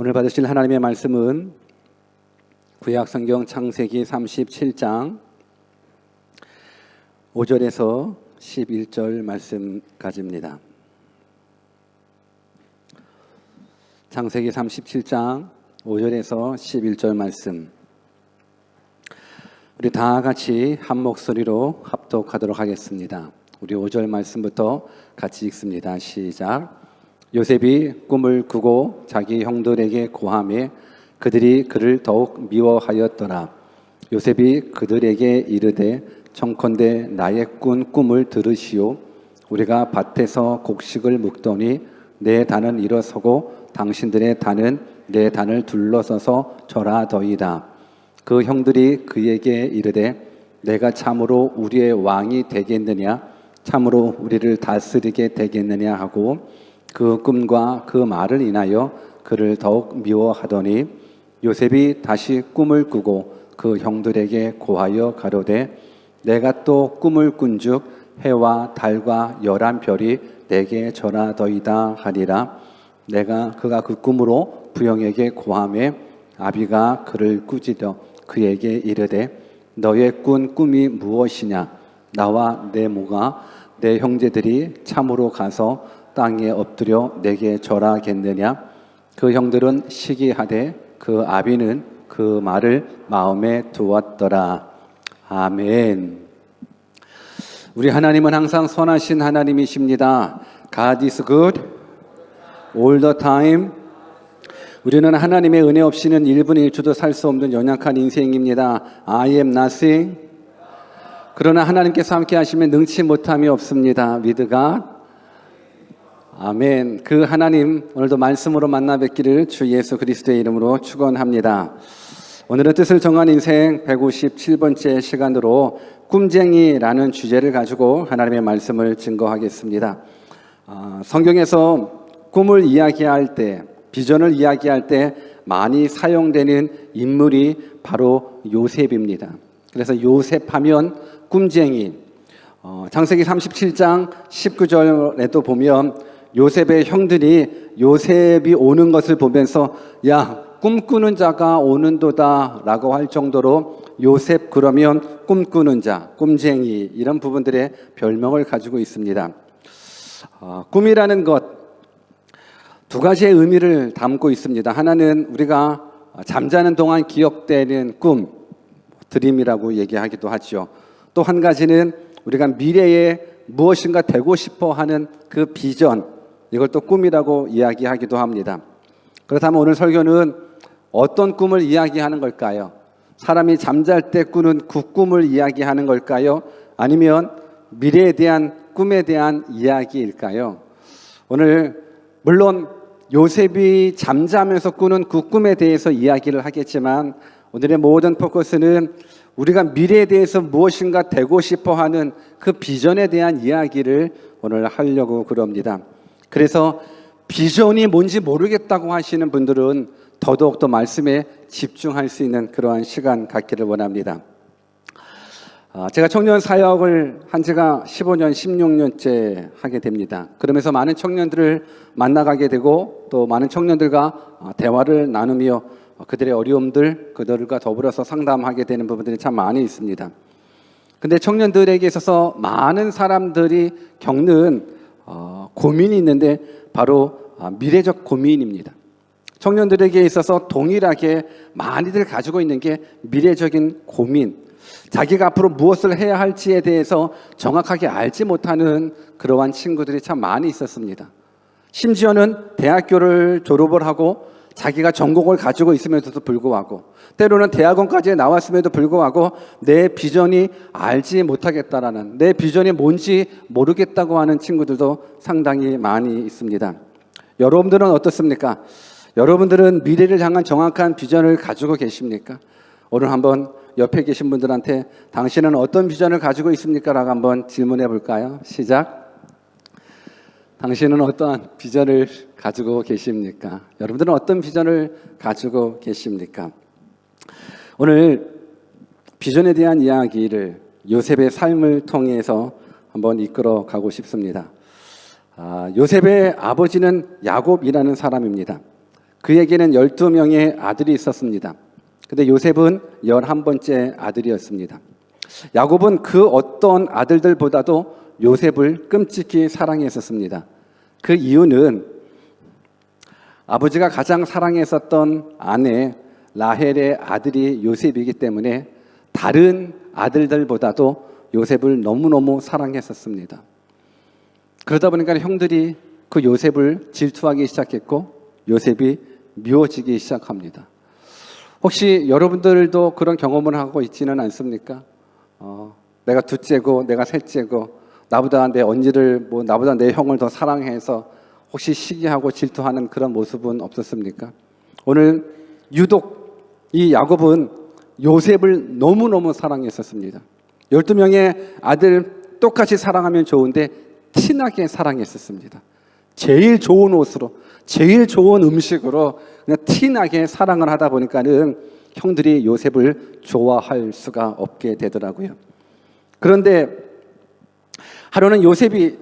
오늘 받으실 하나님의 말씀은 구약성경 창세기 37장 5절에서 11절 말씀까지입니다. 창세기 37장 5절에서 11절 말씀, 우리 다 같이 한 목소리로 합독하도록 하겠습니다. 우리 5절 말씀부터 같이 읽습니다. 시작. 요셉이 꿈을 꾸고 자기 형들에게 고하매 그들이 그를 더욱 미워하였더라. 요셉이 그들에게 이르되 청컨대 나의 꾼 꿈을 들으시오. 우리가 밭에서 곡식을 묵더니 내 단은 일어서고 당신들의 단은 내 단을 둘러서서 절하더이다. 그 형들이 그에게 이르되 내가 참으로 우리의 왕이 되겠느냐, 참으로 우리를 다스리게 되겠느냐 하고 그 꿈과 그 말을 인하여 그를 더욱 미워하더니 요셉이 다시 꿈을 꾸고 그 형들에게 고하여 가로되 내가 또 꿈을 꾼즉 해와 달과 11별이 내게 절하더이다 하리라. 그가 그 꿈으로 부형에게 고하매 아비가 그를 꾸짖어 그에게 이르되 너의 꾼 꿈이 무엇이냐? 나와 내 모가 내 형제들이 참으로 가서 땅에 엎드려 내게 절하겠느냐? 그 형들은 시기하되 그 아비는 그 말을 마음에 두었더라. 아멘. 우리 하나님은 항상 선하신 하나님이십니다. God is good all the time. 우리는 하나님의 은혜 없이는 1분 1초도 살 수 없는 연약한 인생입니다. I am nothing. 그러나 하나님께서 함께 하시면 능치 못함이 없습니다. With God. 아멘. 그 하나님 오늘도 말씀으로 만나 뵙기를 주 예수 그리스도의 이름으로 축원합니다. 오늘은 뜻을 정한 인생 157번째 시간으로 꿈쟁이라는 주제를 가지고 하나님의 말씀을 증거하겠습니다. 성경에서 꿈을 이야기할 때, 비전을 이야기할 때 많이 사용되는 인물이 바로 요셉입니다. 그래서 요셉하면 꿈쟁이. 창세기 37장 19절에도 보면 요셉의 형들이 요셉이 오는 것을 보면서 야, 꿈꾸는 자가 오는도다 라고 할 정도로 요셉 그러면 꿈꾸는 자, 꿈쟁이, 이런 부분들의 별명을 가지고 있습니다. 꿈이라는 것 두 가지의 의미를 담고 있습니다. 하나는 우리가 잠자는 동안 기억되는 꿈, 드림이라고 얘기하기도 하죠. 또 한 가지는 우리가 미래에 무엇인가 되고 싶어 하는 그 비전, 이걸 또 꿈이라고 이야기하기도 합니다. 그렇다면 오늘 설교는 어떤 꿈을 이야기하는 걸까요? 사람이 잠잘 때 꾸는 그 꿈을 이야기하는 걸까요? 아니면 미래에 대한 꿈에 대한 이야기일까요? 오늘 물론 요셉이 잠자면서 꾸는 그 꿈에 대해서 이야기를 하겠지만 오늘의 모든 포커스는 우리가 미래에 대해서 무엇인가 되고 싶어 하는 그 비전에 대한 이야기를 오늘 하려고 그럽니다. 그래서 비전이 뭔지 모르겠다고 하시는 분들은 더더욱더 말씀에 집중할 수 있는 그러한 시간 갖기를 원합니다. 제가 청년 사역을 한 지가 15년, 16년째 하게 됩니다. 그러면서 많은 청년들을 만나가게 되고 또 많은 청년들과 대화를 나누며 그들의 어려움들, 그들과 더불어서 상담하게 되는 부분들이 참 많이 있습니다. 근데 청년들에게 있어서 많은 사람들이 겪는 고민이 있는데 바로 미래적 고민입니다. 청년들에게 있어서 동일하게 많이들 가지고 있는 게 미래적인 고민, 자기가 앞으로 무엇을 해야 할지에 대해서 정확하게 알지 못하는 그러한 친구들이 참 많이 있었습니다. 심지어는 대학교를 졸업을 하고 자기가 전공을 가지고 있음에도 불구하고 때로는 대학원까지 나왔음에도 불구하고 내 비전이 알지 못하겠다라는, 내 비전이 뭔지 모르겠다고 하는 친구들도 상당히 많이 있습니다. 여러분들은 어떻습니까? 여러분들은 미래를 향한 정확한 비전을 가지고 계십니까? 오늘 한번 옆에 계신 분들한테 당신은 어떤 비전을 가지고 있습니까? 라고 한번 질문해 볼까요? 시작. 당신은 어떠한 비전을 가지고 계십니까? 여러분들은 어떤 비전을 가지고 계십니까? 오늘 비전에 대한 이야기를 요셉의 삶을 통해서 한번 이끌어 가고 싶습니다. 요셉의 아버지는 야곱이라는 사람입니다. 그에게는 12명의 아들이 있었습니다. 근데 요셉은 11번째 아들이었습니다. 야곱은 그 어떤 아들들보다도 요셉을 끔찍히 사랑했었습니다. 그 이유는 아버지가 가장 사랑했었던 아내 라헬의 아들이 요셉이기 때문에 다른 아들들보다도 요셉을 너무너무 사랑했었습니다. 그러다 보니까 형들이 그 요셉을 질투하기 시작했고 요셉이 미워지기 시작합니다. 혹시 여러분들도 그런 경험을 하고 있지는 않습니까? 내가 둘째고 내가 셋째고 나보다 내 언니를 나보다 내 형을 더 사랑해서 혹시 시기하고 질투하는 그런 모습은 없었습니까? 오늘 유독 이 야곱은 요셉을 너무너무 사랑했었습니다. 12명의 아들 똑같이 사랑하면 좋은데 티나게 사랑했었습니다. 제일 좋은 옷으로, 제일 좋은 음식으로 그냥 티나게 사랑을 하다 보니까는 형들이 요셉을 좋아할 수가 없게 되더라고요. 그런데 하루는 요셉이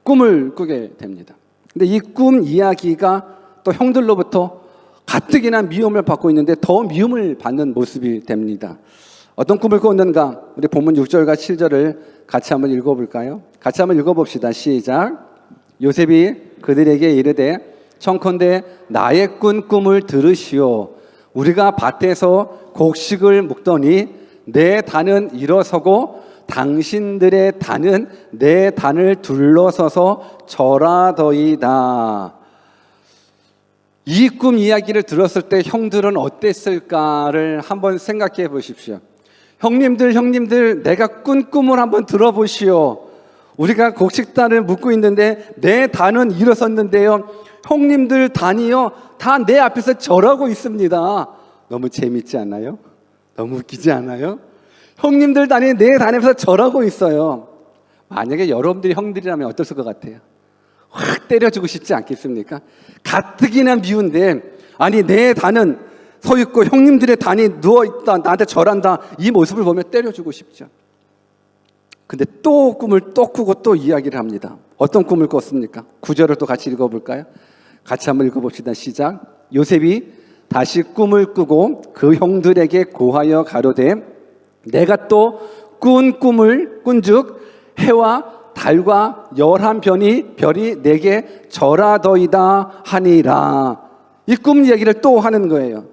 꿈을 꾸게 됩니다. 근데 이 꿈 이야기가 또 형들로부터 가뜩이나 미움을 받고 있는데 더 미움을 받는 모습이 됩니다. 어떤 꿈을 꿨는가? 우리 본문 6절과 7절을 같이 한번 읽어볼까요? 같이 한번 읽어봅시다. 시작. 요셉이 그들에게 이르되 청컨대 나의 꾼 꿈을 들으시오. 우리가 밭에서 곡식을 묵더니 내 단은 일어서고 당신들의 단은 내 단을 둘러서서 절하더이다. 이 꿈 이야기를 들었을 때 형들은 어땠을까를 한번 생각해 보십시오. 형님들 내가 꾼 꿈을 한번 들어보시오. 우리가 곡식단을 묵고 있는데 내 단은 일어섰는데요, 형님들 단이요 다 내 앞에서 절하고 있습니다. 너무 재밌지 않나요? 너무 웃기지 않아요? 형님들 단이 내 단에서 절하고 있어요. 만약에 여러분들이 형들이라면 어떨 것 같아요? 확 때려주고 싶지 않겠습니까? 가뜩이나 미운데 아니 내 단은 서 있고 형님들의 단이 누워있다 나한테 절한다, 이 모습을 보면 때려주고 싶죠. 근데 또 꿈을 또 꾸고 또 이야기를 합니다. 어떤 꿈을 꿨습니까? 9절을 또 같이 읽어볼까요? 같이 한번 읽어봅시다. 시작. 요셉이 다시 꿈을 꾸고 그 형들에게 고하여 가로되 내가 또 꾼 꿈을 꾼즉 해와 달과 11별이 내게 절하더이다 하니라. 이 꿈 얘기를 또 하는 거예요.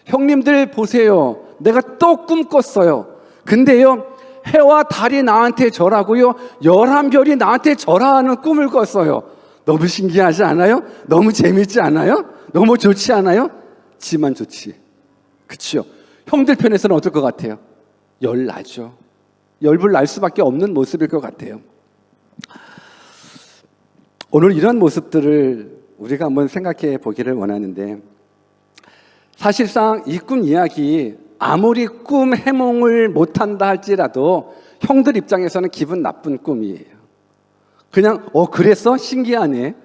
형님들 보세요, 내가 또 꿈 꿨어요. 근데요 해와 달이 나한테 절하고요 11별이 나한테 절하는 꿈을 꿨어요. 너무 신기하지 않아요? 너무 재밌지 않아요? 너무 좋지 않아요? 지만 좋지. 그치요? 형들 편에서는 어떨 것 같아요? 열나죠. 열불 날 수밖에 없는 모습일 것 같아요. 오늘 이런 모습들을 우리가 한번 생각해 보기를 원하는데, 사실상 이 꿈 이야기 아무리 꿈 해몽을 못한다 할지라도 형들 입장에서는 기분 나쁜 꿈이에요. 그냥 그랬어? 신기하네.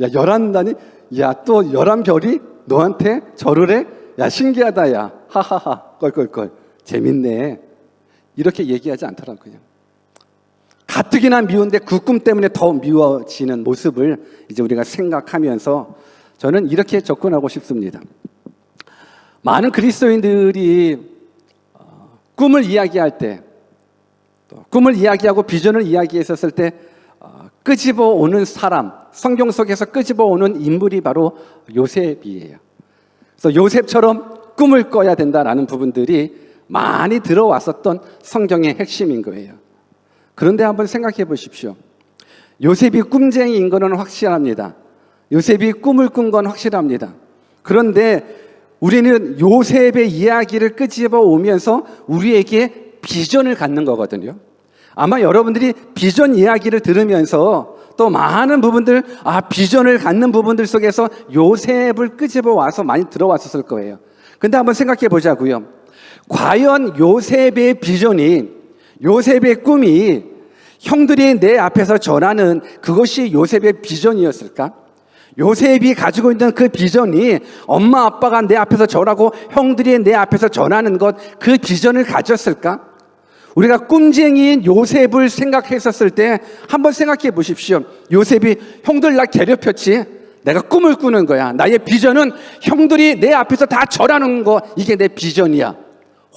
야 11단이 야 또 11별이 너한테 절을 해? 야 신기하다 야 하하하 껄껄껄 재밌네. 이렇게 얘기하지 않더라고요. 가뜩이나 미운데 그 꿈 때문에 더 미워지는 모습을 이제 우리가 생각하면서 저는 이렇게 접근하고 싶습니다. 많은 그리스도인들이 꿈을 이야기할 때, 또 꿈을 이야기하고 비전을 이야기했었을 때 끄집어 오는 사람, 성경 속에서 끄집어 오는 인물이 바로 요셉이에요. 그래서 요셉처럼 꿈을 꿔야 된다라는 부분들이 많이 들어왔었던 성경의 핵심인 거예요. 그런데 한번 생각해 보십시오. 요셉이 꿈쟁이인 거는 확실합니다. 요셉이 꿈을 꾼 건 확실합니다. 그런데 우리는 요셉의 이야기를 끄집어 오면서 우리에게 비전을 갖는 거거든요. 아마 여러분들이 비전 이야기를 들으면서 또 많은 부분들, 비전을 갖는 부분들 속에서 요셉을 끄집어 와서 많이 들어왔었을 거예요. 근데 한번 생각해 보자고요. 과연 요셉의 비전이, 요셉의 꿈이 형들이 내 앞에서 전하는 그것이 요셉의 비전이었을까? 요셉이 가지고 있는 그 비전이 엄마 아빠가 내 앞에서 전하고 형들이 내 앞에서 전하는 것, 그 비전을 가졌을까? 우리가 꿈쟁이인 요셉을 생각했었을 때 한번 생각해 보십시오. 요셉이 형들 나 괴롭혔지? 내가 꿈을 꾸는 거야. 나의 비전은 형들이 내 앞에서 다 절하는 거, 이게 내 비전이야.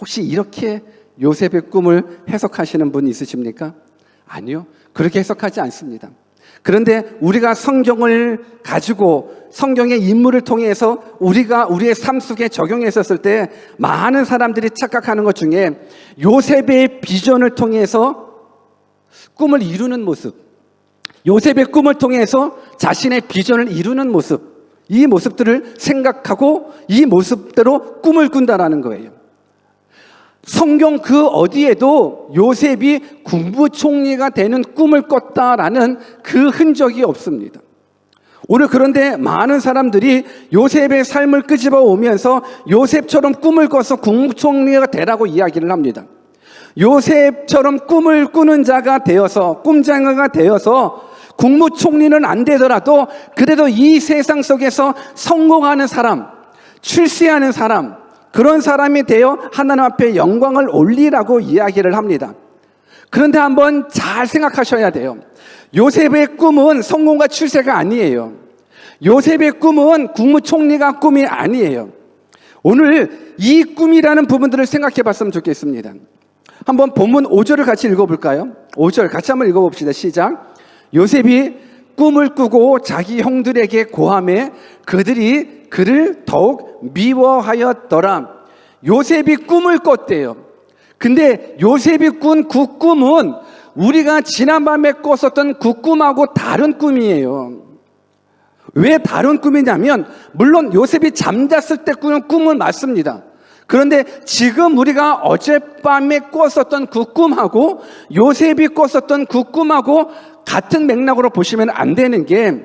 혹시 이렇게 요셉의 꿈을 해석하시는 분 있으십니까? 아니요. 그렇게 해석하지 않습니다. 그런데 우리가 성경을 가지고 성경의 인물을 통해서 우리가 우리의 삶 속에 적용했었을 때 많은 사람들이 착각하는 것 중에 요셉의 비전을 통해서 꿈을 이루는 모습, 요셉의 꿈을 통해서 자신의 비전을 이루는 모습, 이 모습들을 생각하고 이 모습대로 꿈을 꾼다라는 거예요. 성경 그 어디에도 요셉이 국무총리가 되는 꿈을 꿨다라는 그 흔적이 없습니다. 오늘 그런데 많은 사람들이 요셉의 삶을 끄집어 오면서 요셉처럼 꿈을 꿔서 국무총리가 되라고 이야기를 합니다. 요셉처럼 꿈을 꾸는 자가 되어서, 꿈장어가 되어서 국무총리는 안 되더라도 그래도 이 세상 속에서 성공하는 사람, 출세하는 사람, 그런 사람이 되어 하나님 앞에 영광을 올리라고 이야기를 합니다. 그런데 한번 잘 생각하셔야 돼요. 요셉의 꿈은 성공과 출세가 아니에요. 요셉의 꿈은 국무총리가 꿈이 아니에요. 오늘 이 꿈이라는 부분들을 생각해 봤으면 좋겠습니다. 한번 본문 5절을 같이 읽어볼까요? 5절 같이 한번 읽어봅시다. 시작. 요셉이 꿈을 꾸고 자기 형들에게 고하매 그들이 그를 더욱 미워하였더라. 요셉이 꿈을 꿨대요. 근데 요셉이 꾼 그 꿈은 우리가 지난밤에 꿨었던 그 꿈하고 다른 꿈이에요. 왜 다른 꿈이냐면 물론 요셉이 잠잤을 때 꾸는 꿈은 맞습니다. 그런데 지금 우리가 어젯밤에 꿨었던 그 꿈하고 요셉이 꿨었던 그 꿈하고 같은 맥락으로 보시면 안 되는 게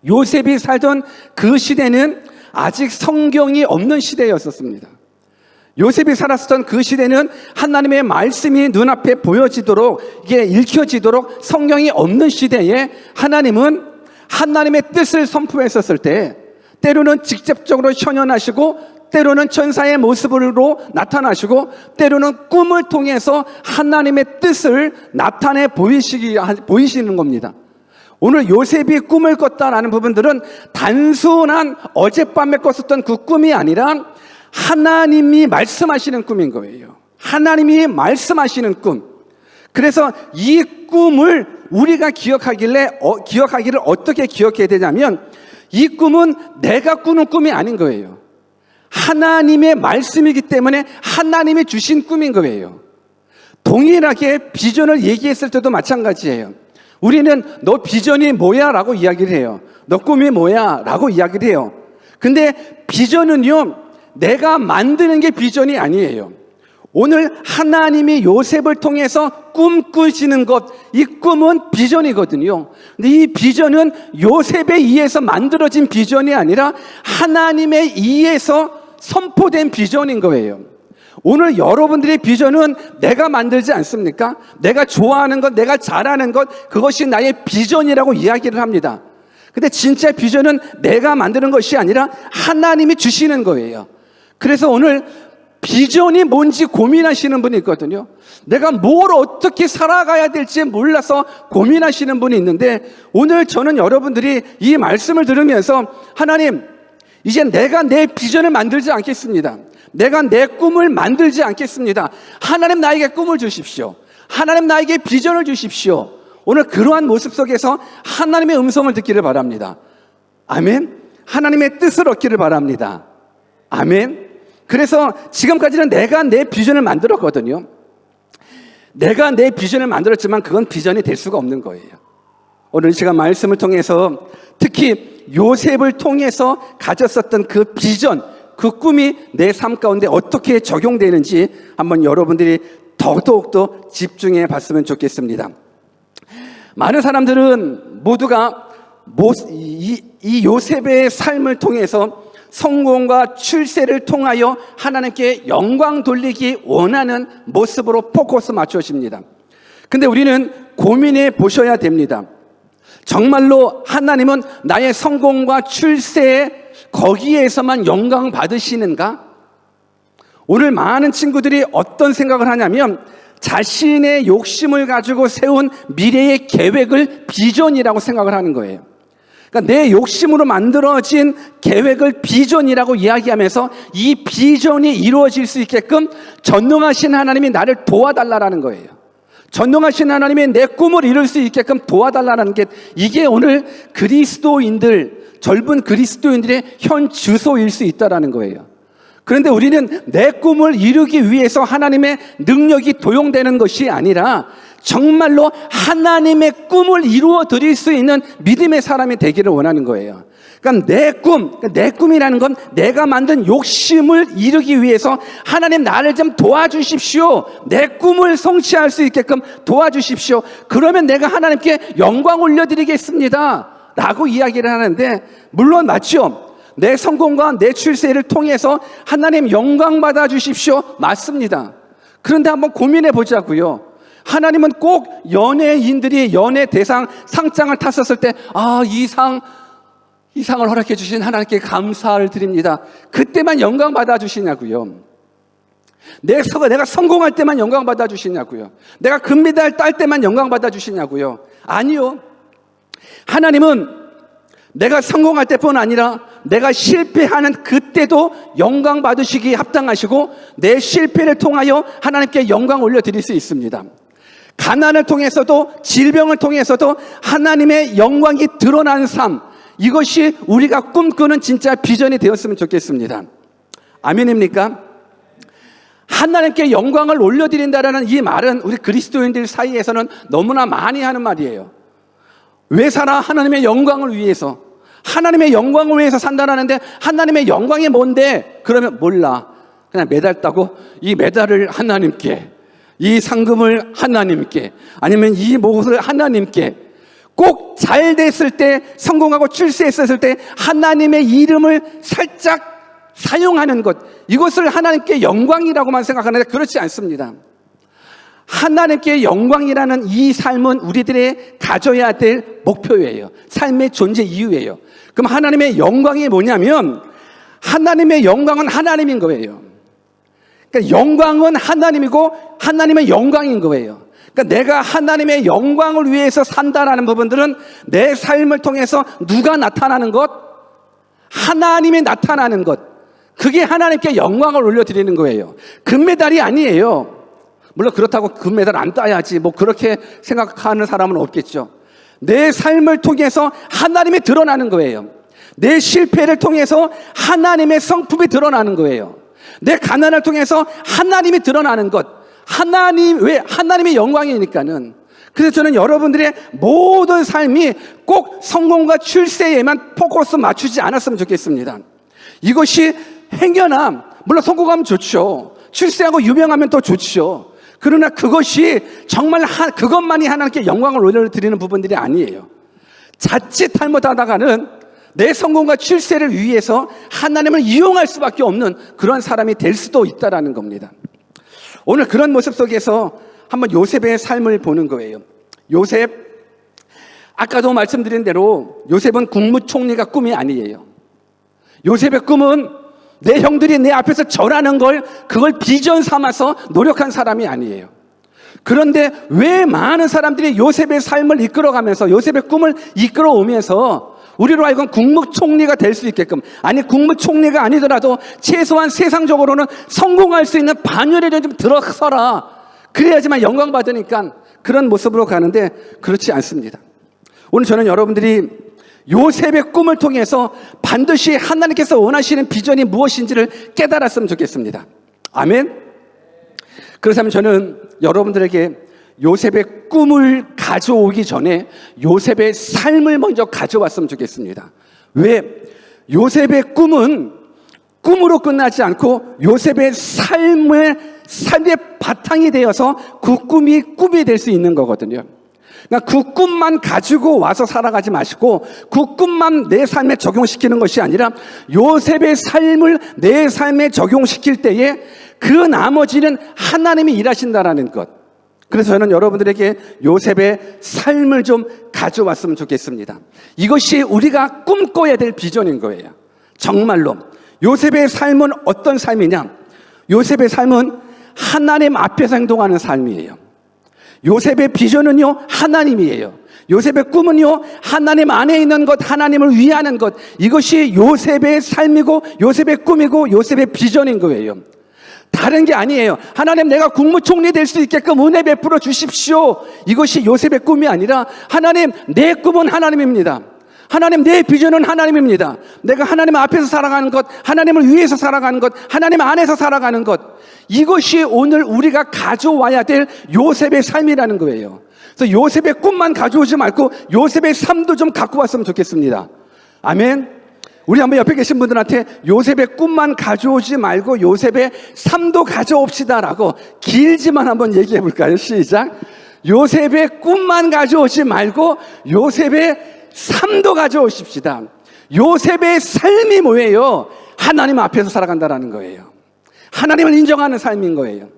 요셉이 살던 그 시대는 아직 성경이 없는 시대였었습니다. 요셉이 살았던 그 시대는 하나님의 말씀이 눈앞에 보여지도록 이게 읽혀지도록 성경이 없는 시대에 하나님은 하나님의 뜻을 선포했었을 때 때로는 직접적으로 현현하시고 때로는 천사의 모습으로 나타나시고 때로는 꿈을 통해서 하나님의 뜻을 나타내 보이시는 겁니다. 오늘 요셉이 꿈을 꿨다라는 부분들은 단순한 어젯밤에 꿨었던 그 꿈이 아니라 하나님이 말씀하시는 꿈인 거예요. 하나님이 말씀하시는 꿈. 그래서 이 꿈을 우리가 기억하기를 어떻게 기억해야 되냐면 이 꿈은 내가 꾸는 꿈이 아닌 거예요. 하나님의 말씀이기 때문에 하나님이 주신 꿈인 거예요. 동일하게 비전을 얘기했을 때도 마찬가지예요. 우리는 너 비전이 뭐야? 라고 이야기를 해요. 너 꿈이 뭐야? 라고 이야기를 해요. 근데 비전은요, 내가 만드는 게 비전이 아니에요. 오늘 하나님이 요셉을 통해서 꿈꾸시는 것, 이 꿈은 비전이거든요. 근데 이 비전은 요셉에 의해서 만들어진 비전이 아니라 하나님에 의해서 선포된 비전인 거예요. 오늘 여러분들의 비전은 내가 만들지 않습니까? 내가 좋아하는 것, 내가 잘하는 것, 그것이 나의 비전이라고 이야기를 합니다. 근데 진짜 비전은 내가 만드는 것이 아니라 하나님이 주시는 거예요. 그래서 오늘 비전이 뭔지 고민하시는 분이 있거든요. 내가 뭘 어떻게 살아가야 될지 몰라서 고민하시는 분이 있는데 오늘 저는 여러분들이 이 말씀을 들으면서 하나님, 이제 내가 내 비전을 만들지 않겠습니다. 내가 내 꿈을 만들지 않겠습니다. 하나님 나에게 꿈을 주십시오. 하나님 나에게 비전을 주십시오. 오늘 그러한 모습 속에서 하나님의 음성을 듣기를 바랍니다. 아멘. 하나님의 뜻을 얻기를 바랍니다. 아멘. 그래서 지금까지는 내가 내 비전을 만들었거든요. 내가 내 비전을 만들었지만 그건 비전이 될 수가 없는 거예요. 오늘 시간 말씀을 통해서 특히 요셉을 통해서 가졌었던 그 비전, 그 꿈이 내 삶 가운데 어떻게 적용되는지 한번 여러분들이 더더욱더 집중해 봤으면 좋겠습니다. 많은 사람들은 모두가 이 요셉의 삶을 통해서 성공과 출세를 통하여 하나님께 영광 돌리기 원하는 모습으로 포커스 맞추십니다. 근데 우리는 고민해 보셔야 됩니다. 정말로 하나님은 나의 성공과 출세에 거기에서만 영광 받으시는가? 오늘 많은 친구들이 어떤 생각을 하냐면 자신의 욕심을 가지고 세운 미래의 계획을 비전이라고 생각을 하는 거예요. 그러니까 내 욕심으로 만들어진 계획을 비전이라고 이야기하면서 이 비전이 이루어질 수 있게끔 전능하신 하나님이 나를 도와달라는 거예요. 전능하신 하나님이 내 꿈을 이룰 수 있게끔 도와달라는 게, 이게 오늘 젊은 그리스도인들의 현 주소일 수 있다는 거예요. 그런데 우리는 내 꿈을 이루기 위해서 하나님의 능력이 도용되는 것이 아니라 정말로 하나님의 꿈을 이루어 드릴 수 있는 믿음의 사람이 되기를 원하는 거예요. 그러니까 내 꿈이라는 건 내가 만든 욕심을 이루기 위해서 하나님 나를 좀 도와주십시오. 내 꿈을 성취할 수 있게끔 도와주십시오. 그러면 내가 하나님께 영광 올려드리겠습니다 라고 이야기를 하는데, 물론 맞죠. 내 성공과 내 출세를 통해서 하나님 영광 받아 주십시오, 맞습니다. 그런데 한번 고민해 보자고요. 하나님은 꼭 연예인들이 연예 대상 상장을 탔었을 때 이 상을 허락해 주신 하나님께 감사를 드립니다, 그때만 영광 받아 주시냐고요. 내가 성공할 때만 영광 받아 주시냐고요. 내가 금메달 딸 때만 영광 받아 주시냐고요. 아니요. 하나님은 내가 성공할 때뿐 아니라 내가 실패하는 그때도 영광 받으시기 합당하시고, 내 실패를 통하여 하나님께 영광 올려드릴 수 있습니다. 가난을 통해서도 질병을 통해서도 하나님의 영광이 드러나는 삶, 이것이 우리가 꿈꾸는 진짜 비전이 되었으면 좋겠습니다. 아멘입니까? 하나님께 영광을 올려드린다라는 이 말은 우리 그리스도인들 사이에서는 너무나 많이 하는 말이에요. 왜 살아? 하나님의 영광을 위해서. 하나님의 영광을 위해서 산다라는데, 하나님의 영광이 뭔데? 그러면 몰라. 그냥 메달 따고 이 메달을 하나님께, 이 상금을 하나님께, 아니면 이 몫을 하나님께, 꼭 잘 됐을 때, 성공하고 출세했을 때 하나님의 이름을 살짝 사용하는 것, 이것을 하나님께 영광이라고만 생각하는데 그렇지 않습니다. 하나님께 영광이라는 이 삶은 우리들의 가져야 될 목표예요. 삶의 존재 이유예요. 그럼 하나님의 영광이 뭐냐면, 하나님의 영광은 하나님인 거예요. 그러니까 영광은 하나님이고 하나님의 영광인 거예요. 그러니까 내가 하나님의 영광을 위해서 산다라는 부분들은 내 삶을 통해서 누가 나타나는 것? 하나님이 나타나는 것. 그게 하나님께 영광을 올려드리는 거예요. 금메달이 아니에요. 물론 그렇다고 금메달 안 따야지 뭐 그렇게 생각하는 사람은 없겠죠. 내 삶을 통해서 하나님이 드러나는 거예요. 내 실패를 통해서 하나님의 성품이 드러나는 거예요. 내 가난을 통해서 하나님이 드러나는 것. 왜? 하나님의 영광이니까는. 그래서 저는 여러분들의 모든 삶이 꼭 성공과 출세에만 포커스 맞추지 않았으면 좋겠습니다. 이것이 행여나, 물론 성공하면 좋죠. 출세하고 유명하면 더 좋죠. 그러나 그것이 정말 그것만이 하나님께 영광을 올려드리는 부분들이 아니에요. 자칫 잘못하다가는 내 성공과 출세를 위해서 하나님을 이용할 수밖에 없는 그런 사람이 될 수도 있다는 겁니다. 오늘 그런 모습 속에서 한번 요셉의 삶을 보는 거예요. 요셉, 아까도 말씀드린 대로 요셉은 국무총리가 꿈이 아니에요. 요셉의 꿈은 내 형들이 내 앞에서 절하는 그걸 비전 삼아서 노력한 사람이 아니에요. 그런데 왜 많은 사람들이 요셉의 삶을 이끌어가면서, 요셉의 꿈을 이끌어오면서 우리로 하여금 국무총리가 될 수 있게끔, 아니 국무총리가 아니더라도 최소한 세상적으로는 성공할 수 있는 반열에 좀 들어서라, 그래야지만 영광 받으니까 그런 모습으로 가는데 그렇지 않습니다. 오늘 저는 여러분들이 요셉의 꿈을 통해서 반드시 하나님께서 원하시는 비전이 무엇인지를 깨달았으면 좋겠습니다. 아멘. 그렇다면 저는 여러분들에게 요셉의 꿈을 가져오기 전에 요셉의 삶을 먼저 가져왔으면 좋겠습니다. 왜? 요셉의 꿈은 꿈으로 끝나지 않고 요셉의 삶의 바탕이 되어서 그 꿈이 될 수 있는 거거든요. 그러니까 그 꿈만 가지고 와서 살아가지 마시고 그 꿈만 내 삶에 적용시키는 것이 아니라 요셉의 삶을 내 삶에 적용시킬 때에 그 나머지는 하나님이 일하신다라는 것. 그래서 저는 여러분들에게 요셉의 삶을 좀 가져왔으면 좋겠습니다. 이것이 우리가 꿈꿔야 될 비전인 거예요. 정말로 요셉의 삶은 어떤 삶이냐? 요셉의 삶은 하나님 앞에서 행동하는 삶이에요. 요셉의 비전은요, 하나님이에요. 요셉의 꿈은요, 하나님 안에 있는 것, 하나님을 위하는 것, 이것이 요셉의 삶이고 요셉의 꿈이고 요셉의 비전인 거예요. 다른 게 아니에요. 하나님, 내가 국무총리 될 수 있게끔 은혜 베풀어 주십시오. 이것이 요셉의 꿈이 아니라, 하나님, 내 꿈은 하나님입니다. 하나님, 내 비전은 하나님입니다. 내가 하나님 앞에서 살아가는 것, 하나님을 위해서 살아가는 것, 하나님 안에서 살아가는 것, 이것이 오늘 우리가 가져와야 될 요셉의 삶이라는 거예요. 그래서 요셉의 꿈만 가져오지 말고 요셉의 삶도 좀 갖고 왔으면 좋겠습니다. 아멘. 우리 한번 옆에 계신 분들한테 요셉의 꿈만 가져오지 말고 요셉의 삶도 가져옵시다라고 길지만 한번 얘기해 볼까요? 시작. 요셉의 꿈만 가져오지 말고 요셉의 삶도 가져오십시다. 요셉의 삶이 뭐예요? 하나님 앞에서 살아간다라는 거예요. 하나님을 인정하는 삶인 거예요.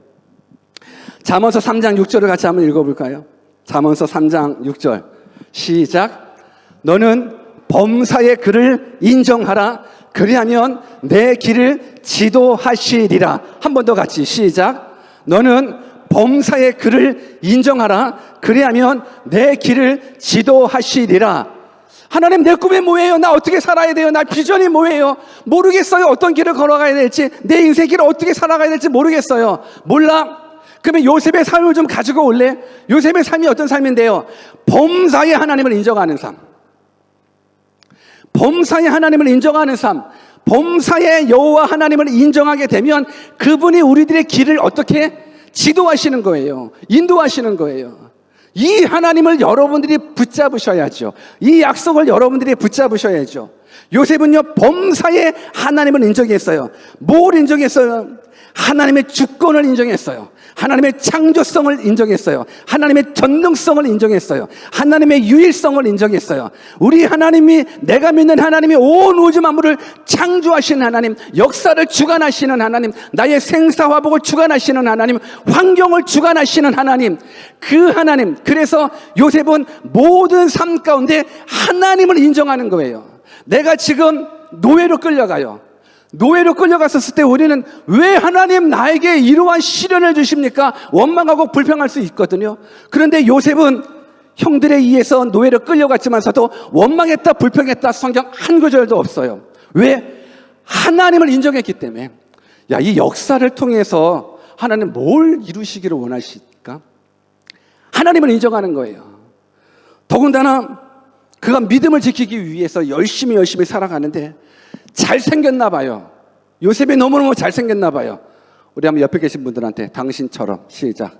잠언서 3장 6절을 같이 한번 읽어볼까요? 잠언서 3장 6절 시작. 너는 범사의 그를 인정하라. 그리하면 내 길을 지도하시리라. 한 번 더 같이 시작. 너는 범사의 그를 인정하라. 그리하면 내 길을 지도하시리라. 하나님, 내 꿈이 뭐예요? 나 어떻게 살아야 돼요? 나 비전이 뭐예요? 모르겠어요. 어떤 길을 걸어가야 될지, 내 인생 길을 어떻게 살아가야 될지 모르겠어요. 몰라? 그러면 요셉의 삶을 좀 가지고 올래? 요셉의 삶이 어떤 삶인데요? 범사의 하나님을 인정하는 삶. 범사의 하나님을 인정하는 삶. 범사의 여호와 하나님을 인정하게 되면 그분이 우리들의 길을 어떻게 지도하시는 거예요. 인도하시는 거예요. 이 하나님을 여러분들이 붙잡으셔야죠. 이 약속을 여러분들이 붙잡으셔야죠. 요셉은요, 범사의 하나님을 인정했어요. 뭘 인정했어요? 하나님의 주권을 인정했어요. 하나님의 창조성을 인정했어요. 하나님의 전능성을 인정했어요. 하나님의 유일성을 인정했어요. 우리 하나님이, 내가 믿는 하나님이 온 우주 만물을 창조하시는 하나님, 역사를 주관하시는 하나님, 나의 생사화복을 주관하시는 하나님, 환경을 주관하시는 하나님, 그 하나님. 그래서 요셉은 모든 삶 가운데 하나님을 인정하는 거예요. 내가 지금 노예로 끌려가요. 노예로 끌려갔었을 때 우리는 왜 하나님 나에게 이러한 시련을 주십니까? 원망하고 불평할 수 있거든요. 그런데 요셉은 형들에 의해서 노예로 끌려갔지만서도 원망했다, 불평했다, 성경 한 구절도 없어요. 왜? 하나님을 인정했기 때문에. 야, 이 역사를 통해서 하나님 뭘 이루시기를 원하실까? 하나님을 인정하는 거예요. 더군다나 그가 믿음을 지키기 위해서 열심히 살아가는데 잘생겼나 봐요. 요셉이 너무너무 잘생겼나 봐요. 우리 한번 옆에 계신 분들한테 당신처럼 시작.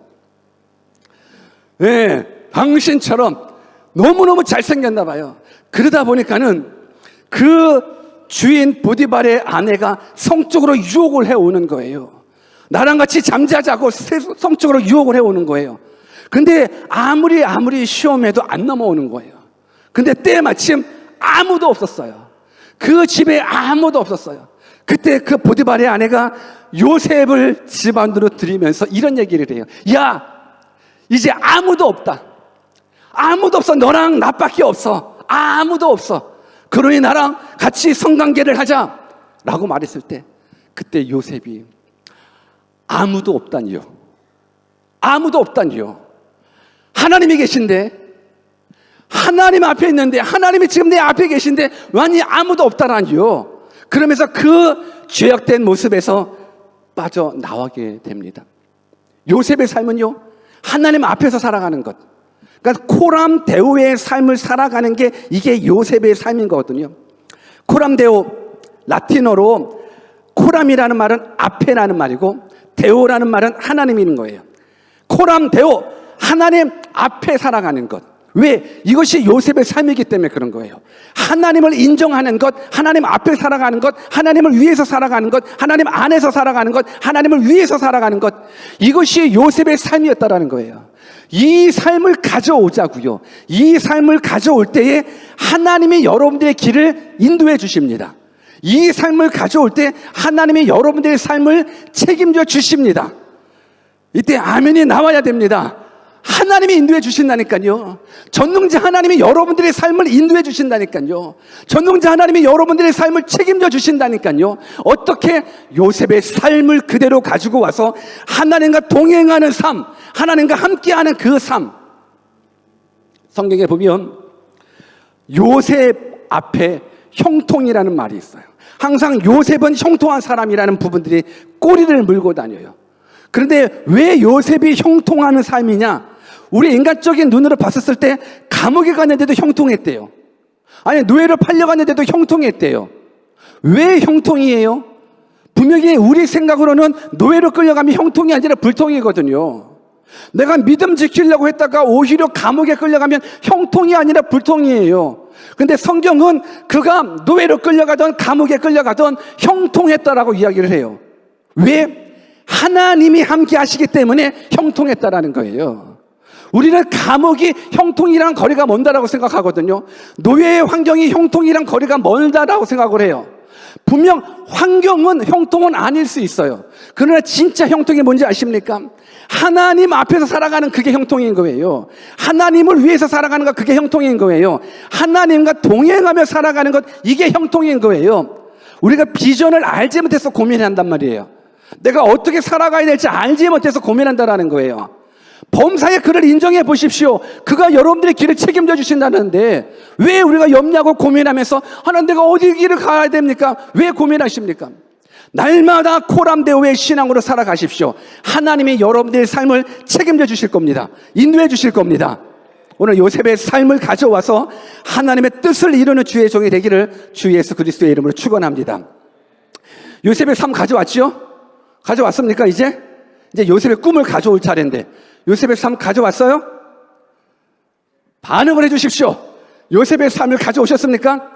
네, 당신처럼 너무너무 잘생겼나 봐요. 그러다 보니까는 그 주인 보디발의 아내가 성적으로 유혹을 해오는 거예요. 나랑 같이 잠자자고 성적으로 유혹을 해오는 거예요. 근데 아무리 시험해도 안 넘어오는 거예요. 근데 때마침 아무도 없었어요. 그 집에 아무도 없었어요. 그때 그 보디발의 아내가 요셉을 집 안으로 들이면서 이런 얘기를 해요. 야, 이제 아무도 없다. 아무도 없어. 너랑 나밖에 없어. 아무도 없어. 그러니 나랑 같이 성관계를 하자 라고 말했을 때 그때 요셉이 아무도 없다니요. 아무도 없다니요. 하나님이 계신데, 하나님 앞에 있는데, 하나님이 지금 내 앞에 계신데 완전히 아무도 없다라니요. 그러면서 그 죄악된 모습에서 빠져나오게 됩니다. 요셉의 삶은요, 하나님 앞에서 살아가는 것. 그러니까 코람데오의 삶을 살아가는 게 이게 요셉의 삶인 거거든요. 코람데오, 라틴어로 코람이라는 말은 앞에라는 말이고 데오라는 말은 하나님인 거예요. 코람데오, 하나님 앞에 살아가는 것. 왜? 이것이 요셉의 삶이기 때문에 그런 거예요. 하나님을 인정하는 것, 하나님 앞에 살아가는 것, 하나님을 위해서 살아가는 것, 하나님 안에서 살아가는 것, 하나님을 위해서 살아가는 것, 이것이 요셉의 삶이었다라는 거예요. 이 삶을 가져오자고요. 이 삶을 가져올 때에 하나님이 여러분들의 길을 인도해 주십니다. 이 삶을 가져올 때 하나님이 여러분들의 삶을 책임져 주십니다. 이때 아멘이 나와야 됩니다. 하나님이 인도해 주신다니까요. 전능자 하나님이 여러분들의 삶을 인도해 주신다니까요. 전능자 하나님이 여러분들의 삶을 책임져 주신다니까요. 어떻게? 요셉의 삶을 그대로 가지고 와서 하나님과 동행하는 삶, 하나님과 함께하는 그 삶. 성경에 보면 요셉 앞에 형통이라는 말이 있어요. 항상 요셉은 형통한 사람이라는 부분들이 꼬리를 물고 다녀요. 그런데 왜 요셉이 형통하는 삶이냐? 우리 인간적인 눈으로 봤었을 때 감옥에 갔는데도 형통했대요. 아니, 노예로 팔려갔는데도 형통했대요. 왜 형통이에요? 분명히 우리 생각으로는 노예로 끌려가면 형통이 아니라 불통이거든요. 내가 믿음 지키려고 했다가 오히려 감옥에 끌려가면 형통이 아니라 불통이에요. 근데 성경은 그가 노예로 끌려가던 감옥에 끌려가던 형통했다라고 이야기를 해요. 왜? 하나님이 함께 하시기 때문에 형통했다라는 거예요. 우리는 감옥이 형통이랑 거리가 먼다라고 생각하거든요. 노예의 환경이 형통이랑 거리가 멀다라고 생각을 해요. 분명 환경은 형통은 아닐 수 있어요. 그러나 진짜 형통이 뭔지 아십니까? 하나님 앞에서 살아가는 그게 형통인 거예요. 하나님을 위해서 살아가는 것, 그게 형통인 거예요. 하나님과 동행하며 살아가는 것, 이게 형통인 거예요. 우리가 비전을 알지 못해서 고민한단 말이에요. 내가 어떻게 살아가야 될지 알지 못해서 고민한다라는 거예요. 범사의 그를 인정해 보십시오. 그가 여러분들의 길을 책임져 주신다는데 왜 우리가 염려하고 고민하면서 하나님, 내가 어디 길을 가야 됩니까? 왜 고민하십니까? 날마다 코람데오의 신앙으로 살아가십시오. 하나님이 여러분들의 삶을 책임져 주실 겁니다. 인도해 주실 겁니다. 오늘 요셉의 삶을 가져와서 하나님의 뜻을 이루는 주의 종이 되기를 주 예수 그리스도의 이름으로 축원합니다. 요셉의 삶 가져왔죠? 가져왔습니까? 이제 요셉의 꿈을 가져올 차례인데 요셉의 삶 가져왔어요? 반응을 해 주십시오. 요셉의 삶을 가져오셨습니까?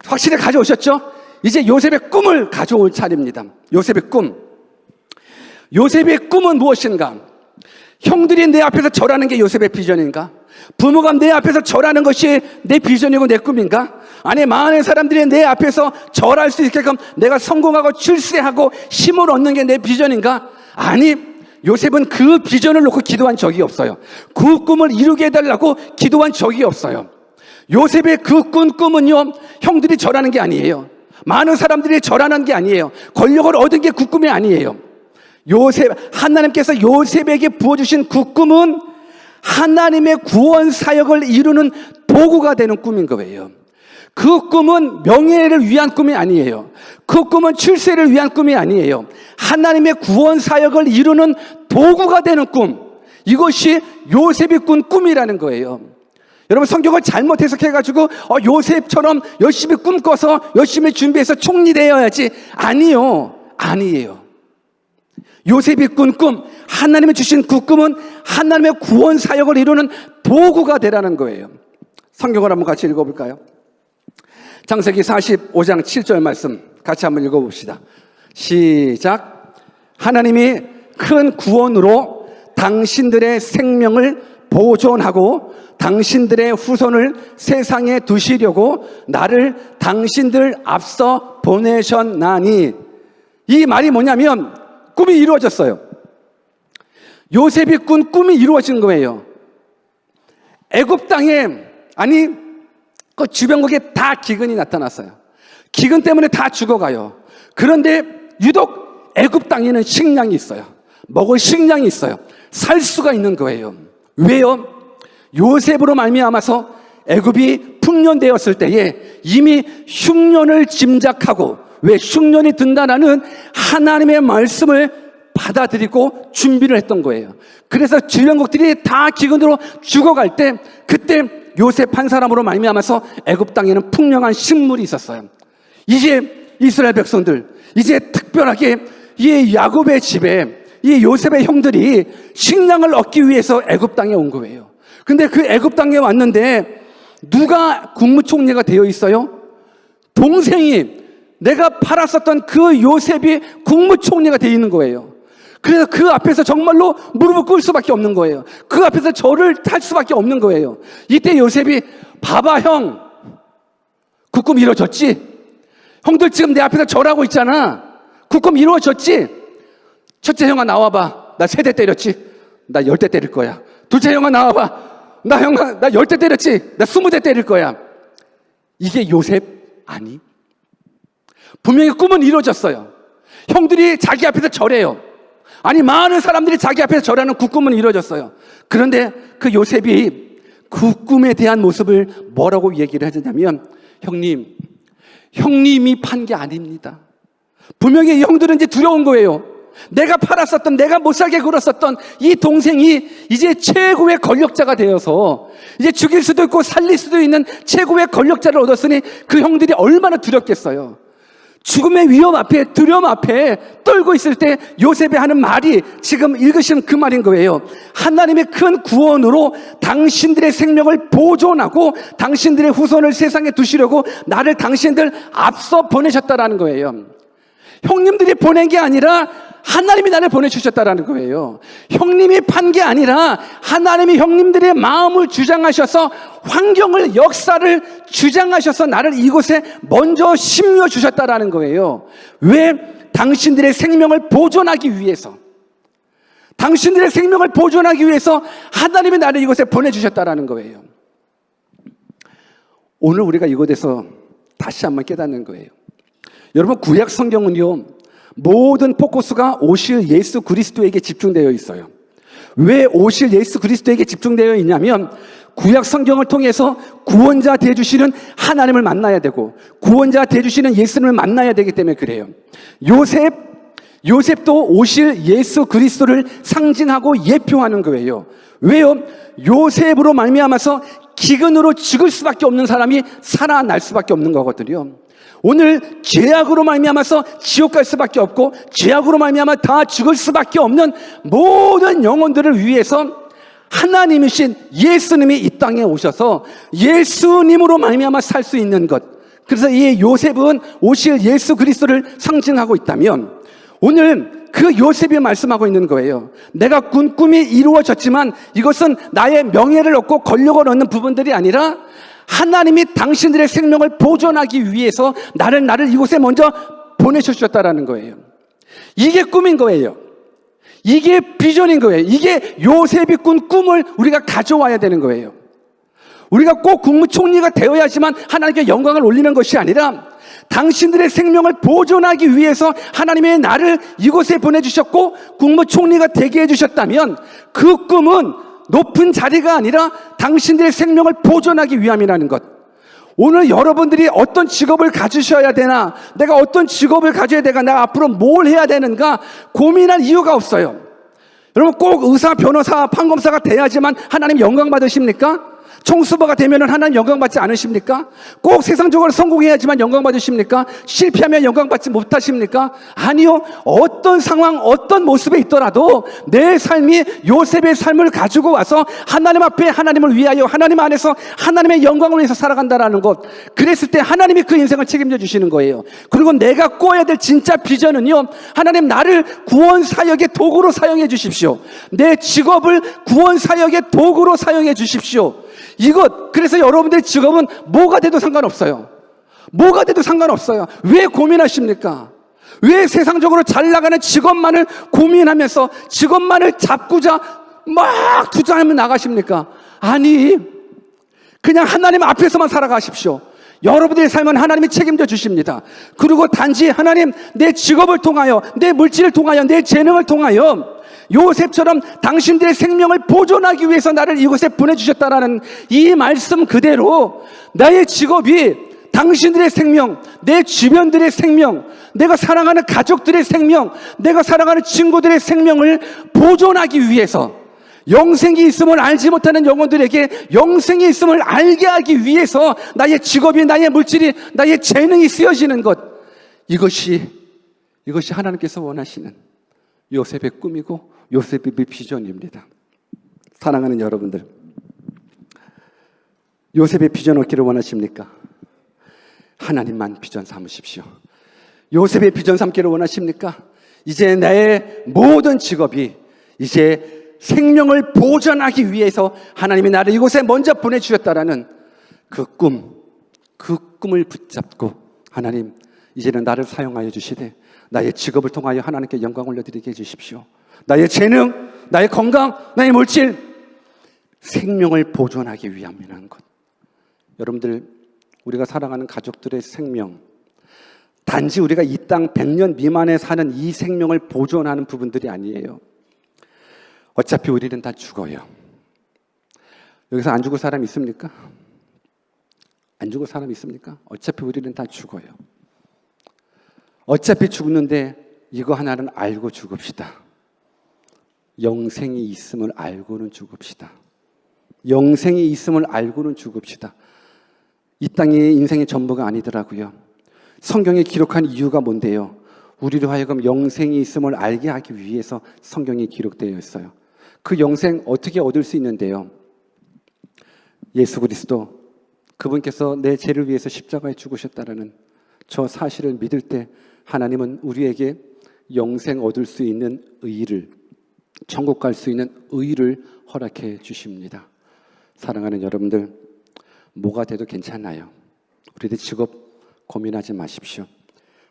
확실히 가져오셨죠? 이제 요셉의 꿈을 가져올 차례입니다. 요셉의 꿈. 요셉의 꿈은 무엇인가? 형들이 내 앞에서 절하는 게 요셉의 비전인가? 부모가 내 앞에서 절하는 것이 내 비전이고 내 꿈인가? 아니, 많은 사람들이 내 앞에서 절할 수 있게끔 내가 성공하고 출세하고 힘을 얻는 게 내 비전인가? 아니, 요셉은 그 비전을 놓고 기도한 적이 없어요. 그 꿈을 이루게 해달라고 기도한 적이 없어요. 요셉의 그 꾼 꿈은요, 형들이 절하는 게 아니에요. 많은 사람들이 절하는 게 아니에요. 권력을 얻은 게 그 꿈이 아니에요. 하나님께서 요셉에게 부어주신 그 꿈은 하나님의 구원 사역을 이루는 도구가 되는 꿈인 거예요. 그 꿈은 명예를 위한 꿈이 아니에요. 그 꿈은 출세를 위한 꿈이 아니에요. 하나님의 구원 사역을 이루는 도구가 되는 꿈. 이것이 요셉이 꾼 꿈이라는 거예요. 여러분, 성경을 잘못 해석해가지고 요셉처럼 열심히 꿈꿔서 열심히 준비해서 총리 되어야지. 아니에요. 요셉이 꾼 꿈, 하나님이 주신 그 꿈은 하나님의 구원 사역을 이루는 도구가 되라는 거예요. 성경을 한번 같이 읽어볼까요? 창세기 45장 7절 말씀 같이 한번 읽어봅시다. 시작. 하나님이 큰 구원으로 당신들의 생명을 보존하고 당신들의 후손을 세상에 두시려고 나를 당신들 앞서 보내셨나니. 이 말이 뭐냐면 꿈이 이루어졌어요. 요셉이 꾼 꿈이 이루어진 거예요. 애굽 땅에, 아니 그 주변국에 다 기근이 나타났어요. 기근 때문에 다 죽어가요. 그런데 유독 애굽 땅에는 식량이 있어요. 먹을 식량이 있어요. 살 수가 있는 거예요. 왜요? 요셉으로 말미암아서 애굽이 풍년되었을 때에 이미 흉년을 짐작하고, 왜 흉년이 든다라는 하나님의 말씀을 받아들이고 준비를 했던 거예요. 그래서 주변국들이 다 기근으로 죽어갈 때, 그때 요셉 한 사람으로 말미암아서 애굽 땅에는 풍성한 식물이 있었어요. 이제 이스라엘 백성들, 이제 특별하게 이 야곱의 집에 이 요셉의 형들이 식량을 얻기 위해서 애굽 땅에 온 거예요. 근데 그 애굽 땅에 왔는데 누가 국무총리가 되어 있어요? 동생이, 내가 팔았었던 그 요셉이 국무총리가 되어 있는 거예요. 그래서 그 앞에서 정말로 무릎을 꿇을 수밖에 없는 거예요. 그 앞에서 절을 할 수밖에 없는 거예요. 이때 요셉이, 봐봐 형, 그 꿈 이루어졌지? 형들 지금 내 앞에서 절하고 있잖아. 그 꿈 이루어졌지? 첫째 형아 나와봐. 나 3대 때렸지? 나 10대 때릴 거야. 둘째 형아 나와봐. 나 10대 때렸지? 나 20대 때릴 거야. 이게 요셉 아니? 분명히 꿈은 이루어졌어요. 형들이 자기 앞에서 절해요. 아니, 많은 사람들이 자기 앞에서 절하는 그 꿈은 이루어졌어요. 그런데 그 요셉이 그 꿈에 대한 모습을 뭐라고 얘기를 하냐면, 형님이 판 게 아닙니다. 분명히 이 형들은 이제 두려운 거예요. 내가 팔았었던, 내가 못 살게 굴었었던 이 동생이 이제 최고의 권력자가 되어서 이제 죽일 수도 있고 살릴 수도 있는 최고의 권력자를 얻었으니 그 형들이 얼마나 두렵겠어요. 죽음의 위험 앞에, 두려움 앞에 떨고 있을 때 요셉이 하는 말이 지금 읽으시는 그 말인 거예요. 하나님의 큰 구원으로 당신들의 생명을 보존하고 당신들의 후손을 세상에 두시려고 나를 당신들 앞서 보내셨다라는 거예요. 형님들이 보낸 게 아니라 하나님이 나를 보내주셨다라는 거예요. 형님이 판 게 아니라 하나님이 형님들의 마음을 주장하셔서 환경을, 역사를 주장하셔서 나를 이곳에 먼저 심겨주셨다라는 거예요. 왜? 당신들의 생명을 보존하기 위해서. 당신들의 생명을 보존하기 위해서 하나님이 나를 이곳에 보내주셨다라는 거예요. 오늘 우리가 이곳에서 다시 한번 깨닫는 거예요. 여러분, 구약 성경은요, 모든 포커스가 오실 예수 그리스도에게 집중되어 있어요. 왜 오실 예수 그리스도에게 집중되어 있냐면, 구약 성경을 통해서 구원자 되어주시는 하나님을 만나야 되고 구원자 되어주시는 예수님을 만나야 되기 때문에 그래요. 요셉도 오실 예수 그리스도를 상징하고 예표하는 거예요. 왜요? 요셉으로 말미암아서 기근으로 죽을 수밖에 없는 사람이 살아날 수밖에 없는 거거든요. 오늘 죄악으로 말미암아서 지옥 갈 수밖에 없고 죄악으로 말미암아 다 죽을 수밖에 없는 모든 영혼들을 위해서 하나님이신 예수님이 이 땅에 오셔서 예수님으로 말미암아 살 수 있는 것, 그래서 이 요셉은 오실 예수 그리스도를 상징하고 있다면, 오늘 그 요셉이 말씀하고 있는 거예요. 내가 꾼 꿈이 이루어졌지만 이것은 나의 명예를 얻고 권력을 얻는 부분들이 아니라 하나님이 당신들의 생명을 보존하기 위해서 나를 이곳에 먼저 보내주셨다라는 거예요. 이게 꿈인 거예요. 이게 비전인 거예요. 이게 요셉이 꾼 꿈을 우리가 가져와야 되는 거예요. 우리가 꼭 국무총리가 되어야지만 하나님께 영광을 올리는 것이 아니라 당신들의 생명을 보존하기 위해서 하나님의 나를 이곳에 보내주셨고 국무총리가 되게 해주셨다면 그 꿈은 높은 자리가 아니라 당신들의 생명을 보존하기 위함이라는 것. 오늘 여러분들이 어떤 직업을 가지셔야 되나, 내가 어떤 직업을 가져야 되나, 내가 앞으로 뭘 해야 되는가 고민할 이유가 없어요. 여러분, 꼭 의사, 변호사, 판검사가 돼야지만 하나님 영광 받으십니까? 총수버가 되면 하나님 영광 받지 않으십니까? 꼭 세상적으로 성공해야지만 영광 받으십니까? 실패하면 영광 받지 못하십니까? 아니요. 어떤 상황, 어떤 모습에 있더라도 내 삶이 요셉의 삶을 가지고 와서 하나님 앞에 하나님을 위하여 하나님 안에서 하나님의 영광을 위해서 살아간다라는 것, 그랬을 때 하나님이 그 인생을 책임져 주시는 거예요. 그리고 내가 꿔야 될 진짜 비전은요, 하나님 나를 구원 사역의 도구로 사용해 주십시오. 내 직업을 구원 사역의 도구로 사용해 주십시오. 이것, 그래서 여러분들의 직업은 뭐가 돼도 상관없어요. 뭐가 돼도 상관없어요. 왜 고민하십니까? 왜 세상적으로 잘 나가는 직업만을 고민하면서 직업만을 잡고자 막 투자하면 나가십니까? 아니, 그냥 하나님 앞에서만 살아가십시오. 여러분들의 삶은 하나님이 책임져 주십니다. 그리고 단지 하나님, 내 직업을 통하여, 내 물질을 통하여, 내 재능을 통하여 요셉처럼 당신들의 생명을 보존하기 위해서 나를 이곳에 보내주셨다라는 이 말씀 그대로 나의 직업이 당신들의 생명, 내 주변들의 생명, 내가 사랑하는 가족들의 생명, 내가 사랑하는 친구들의 생명을 보존하기 위해서, 영생이 있음을 알지 못하는 영혼들에게 영생이 있음을 알게 하기 위해서 나의 직업이, 나의 물질이, 나의 재능이 쓰여지는 것, 이것이 하나님께서 원하시는 요셉의 꿈이고 요셉의 비전입니다. 사랑하는 여러분들, 요셉의 비전 얻기를 원하십니까? 하나님만 비전 삼으십시오. 요셉의 비전 삼기를 원하십니까? 이제 나의 모든 직업이 이제 생명을 보존하기 위해서 하나님이 나를 이곳에 먼저 보내주셨다라는 그 꿈을 붙잡고, 하나님 이제는 나를 사용하여 주시되 나의 직업을 통하여 하나님께 영광 올려드리게 해주십시오. 나의 재능, 나의 건강, 나의 물질, 생명을 보존하기 위함이라는 것. 여러분들, 우리가 사랑하는 가족들의 생명, 단지 우리가 이 땅 100년 미만에 사는 이 생명을 보존하는 부분들이 아니에요. 어차피 우리는 다 죽어요. 여기서 안 죽을 사람 있습니까? 안 죽을 사람 있습니까? 어차피 우리는 다 죽어요. 어차피 죽는데 이거 하나는 알고 죽읍시다. 영생이 있음을 알고는 죽읍시다. 영생이 있음을 알고는 죽읍시다. 이 땅의 인생의 전부가 아니더라고요. 성경에 기록한 이유가 뭔데요? 우리로 하여금 영생이 있음을 알게 하기 위해서 성경이 기록되어 있어요. 그 영생 어떻게 얻을 수 있는데요? 예수 그리스도, 그분께서 내 죄를 위해서 십자가에 죽으셨다라는 저 사실을 믿을 때 하나님은 우리에게 영생 얻을 수 있는 의를, 천국 갈 수 있는 의를 허락해 주십니다. 사랑하는 여러분들, 뭐가 돼도 괜찮아요. 우리들 직업 고민하지 마십시오.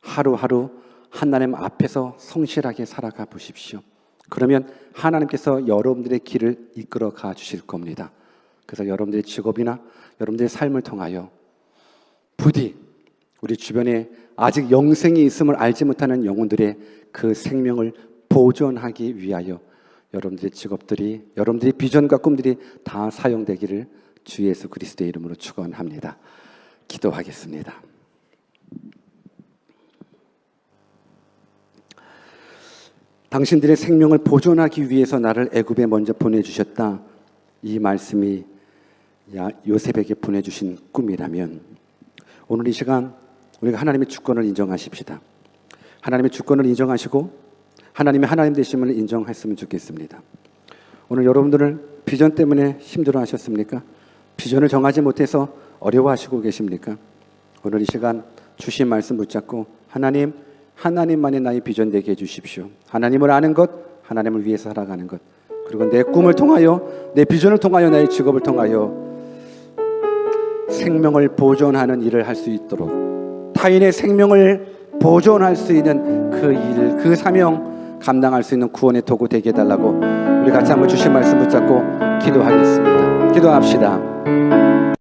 하루하루 하나님 앞에서 성실하게 살아가 보십시오. 그러면 하나님께서 여러분들의 길을 이끌어 가 주실 겁니다. 그래서 여러분들의 직업이나 여러분들의 삶을 통하여 부디 우리 주변에 아직 영생이 있음을 알지 못하는 영혼들의 그 생명을 보존하기 위하여 여러분들의 직업들이, 여러분들의 비전과 꿈들이 다 사용되기를 주 예수 그리스도의 이름으로 축원합니다. 기도하겠습니다. 당신들의 생명을 보존하기 위해서 나를 애굽에 먼저 보내주셨다. 이 말씀이 요셉에게 보내주신 꿈이라면 오늘 이 시간 우리가 하나님의 주권을 인정하십시다. 하나님의 주권을 인정하시고 하나님의 하나님 되심을 인정했으면 좋겠습니다. 오늘 여러분들은 비전 때문에 힘들어 하셨습니까? 비전을 정하지 못해서 어려워하시고 계십니까? 오늘 이 시간 주신 말씀 붙잡고 하나님만이 나의 비전 되게 해주십시오. 하나님을 아는 것, 하나님을 위해서 살아가는 것, 그리고 내 꿈을 통하여, 내 비전을 통하여, 나의 직업을 통하여 생명을 보존하는 일을 할 수 있도록, 타인의 생명을 보존할 수 있는 그 일, 그 사명 감당할 수 있는 구원의 도구 되게 해달라고 우리 같이 한번 주신 말씀 붙잡고 기도하겠습니다. 기도합시다.